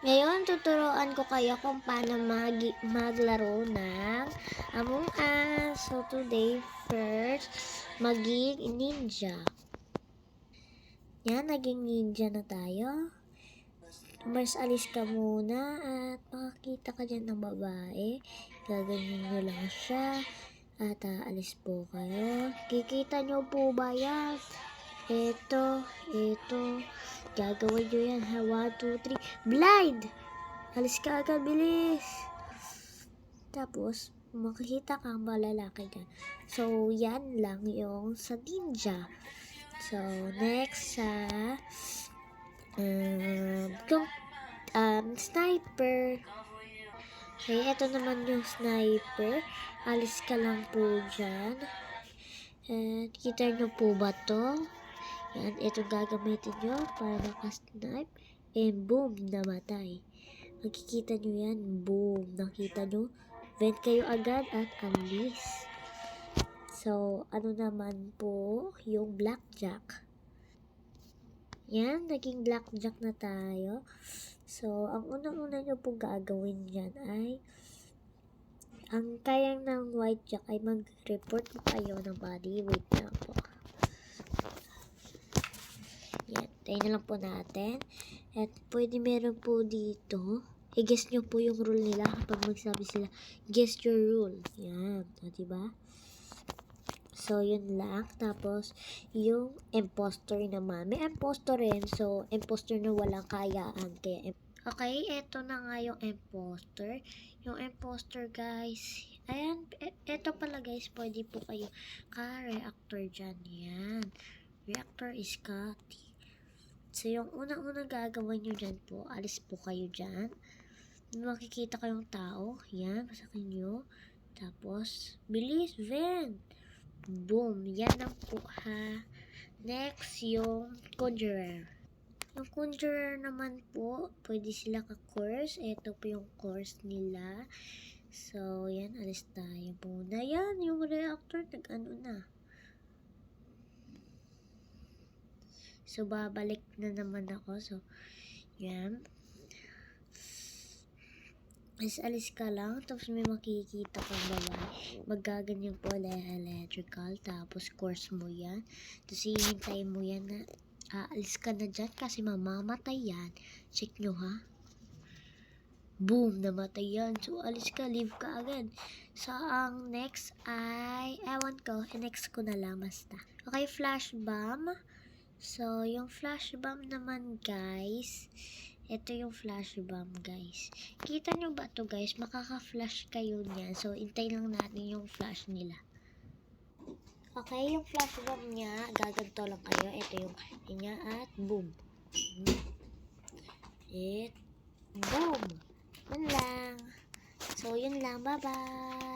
Ngayon, tuturuan ko kayo kung paano maglaro ng Among Us. So, today, first, maging ninja. Yan, naging ninja na tayo. Mas alis ka muna at makakita ka dyan ng babae. Gaganyan nyo lang siya. At alis po kayo. Kikita nyo po ba yan? Ito. Gagawin nyo yan ha. 1, 2, 3. Blind! Alis ka agad, bilis! Tapos, makikita kang malalaki dyan. So, yan lang yung sa ninja. So, next sa sniper. Okay, ito naman yung sniper. Alis ka lang po dyan. And, kita nyo po ba to? Yan, ito gagamitin nyo para makasnipe. And boom, namatay. Makikita nyo yan, boom, nakita nyo. Vent kayo agad at alis. So, ano naman po yung blackjack. Yan, naging blackjack na tayo. So, ang unang-una nyo po gagawin dyan ay ang kayang ng white jack ay mag-report po kayo ng body. Wait na po. Yan, tayo na lang po natin. At pwede meron po dito. I-guess nyo po yung rule nila kapag magsabi sila, guess your rule. Yan, o diba? So, yun lang. Tapos, yung imposter naman. May imposter rin. So, imposter na walang kayaan. Kaya, okay, eto na nga yung imposter. Yung imposter, guys. Ayan, eto pala guys. Pwede po kayo ka-reactor dyan. Yan. Reactor is Scotty. So, yung unang-unang gagawin nyo dyan po, alis po kayo dyan. Makikita kayong tao. Yan, pasakin nyo. Tapos, bilis, vent. Boom! Yan ang po ha. Next, yung conjurer. Yung conjurer naman po, pwede sila ka-course. Ito po yung course nila. So, yan, alis tayo muna. Yan, yung reactor, nag-ano na. So, babalik na naman ako. So, yan. Alis ka lang, tapos may makikita kang babae. Magaganyan po electrical, tapos course mo yan. Tapos hihintay mo yan na aalis ka na dyan kasi mamamatay yan. Check nyo ha. Boom! Namatay yan. So, alis ka, leave ka agad. So, ang next ay, ewan ko, next ko na lang basta. Okay, flash bomb. So, yung flash bomb naman guys, ito yung flash bomb guys. Kita nyo ba to guys? Makaka-flash kayo niyan. So, intay lang natin yung flash nila. Okay, yung flash bomb niya, gaganto lang kayo. Ito yung niya at boom. Boom. Yun lang. So, yun lang. Bye-bye.